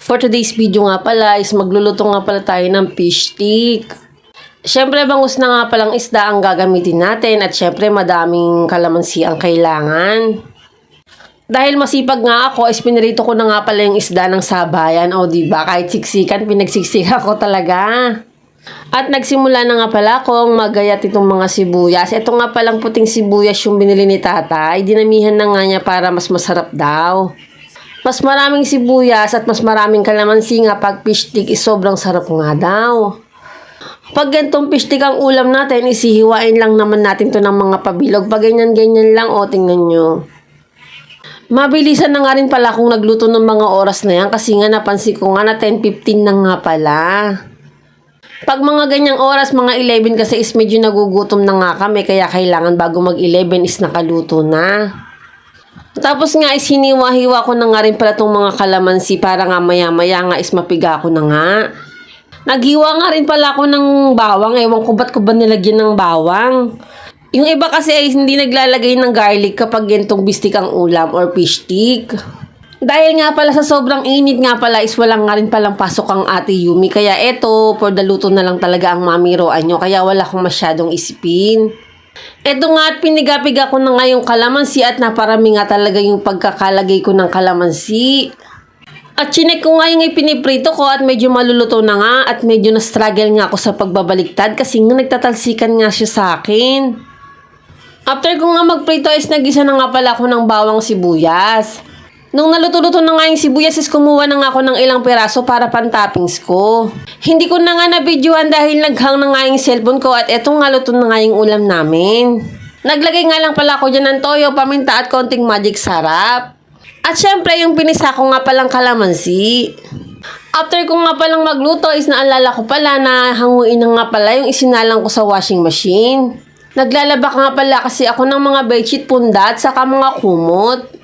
For today's video nga pala is magluluto nga pala tayo ng fish stick. Siyempre bangus na nga palang isda ang gagamitin natin at siyempre madaming kalamansi ang kailangan. Dahil masipag nga ako, is pinirito ko na nga pala yung isda ng sabayan. O diba, kahit siksikan, pinagsiksikan ko talaga. At nagsimula na nga pala akong magayat itong mga sibuyas. Ito nga palang puting sibuyas yung binili ni tatay. Dinamihan na nga niya para mas masarap daw. Mas maraming sibuyas at mas maraming kalamansi nga pag fish stick is sobrang sarap nga daw. Pag gantong fish stick ang ulam natin, isihiwain lang naman natin to ng mga pabilog. Pag ganyan-ganyan lang, o tingnan nyo. Mabilisan na nga rin pala kung nagluto ng mga oras na yan kasi nga napansin ko nga na 10:15 na nga pala. Pag mga ganyang oras, mga 11 kasi is medyo nagugutom na nga kami kaya kailangan bago mag-11 is nakaluto na. Tapos nga is hiniwa-hiwa ko na nga rin pala itong mga kalamansi para nga maya-maya nga is mapiga ko na nga. Naghiwa nga rin pala ako ng bawang. Ewan ko ba't ko ba nilagyan ng bawang. Yung iba kasi ay hindi naglalagay ng garlic kapag gantong bistik ang ulam or fish stick. Dahil nga pala sa sobrang init nga pala is walang nga rin palang pasok ang Ate Yumi. Kaya eto, for the luto na lang talaga ang mamiroan nyo. Kaya wala akong masyadong isipin. Eto nga at pinigapiga ko na nga yung kalamansi at naparami nga talaga yung pagkakalagay ko ng kalamansi. At chinek ko nga yung ipiniprito ko at medyo maluluto na nga at medyo na-struggle nga ako sa pagbabaliktad kasi nga nagtatalsikan nga siya sa akin. After ko nga magprito is nagisa na nga pala ako ng bawang sibuyas. Nung naluto-luto na nga yung sibuyas is kumuha na nga ako ng ilang peraso para pan-toppings ko. Hindi ko na nga na-videoan dahil naghang na nga yung cellphone ko at etong nga luto na nga yung ulam namin. Naglagay nga lang pala ako dyan ng toyo, paminta at konting magic sarap. At syempre yung pinisa ko nga palang kalamansi. After ko nga palang magluto is naalala ko pala na hanguin na nga pala yung isinalang ko sa washing machine. Naglalaba nga pala kasi ako ng mga bedsheet, punda at saka mga kumot.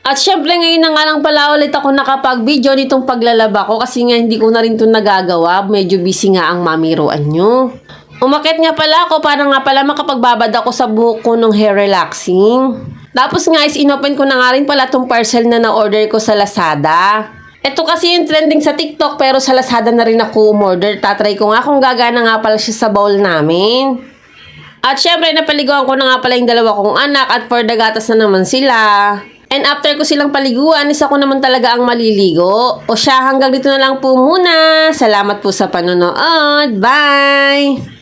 At syempre ngayon na nga lang pala ulit ako nakapag-video nitong paglalaba ko kasi nga hindi ko na rin ito nagagawa. Medyo busy nga ang mamiroan nyo. Umakit nga pala ako para nga pala makapagbabad ako sa buhok ko ng hair relaxing. Tapos nga is inopen ko na nga rin pala itong parcel na na-order ko sa Lazada. Ito kasi yung trending sa TikTok pero sa Lazada na rin ako umorder. Tatry ko nga kung gagana nga pala siya sa bowl namin. At syempre napaliguan ko na nga pala yung dalawa kong anak at for the gatas na naman sila. And after ko silang paliguan, is ako naman talaga ang maliligo. O siya, hanggang dito na lang po muna. Salamat po sa panonood. Bye!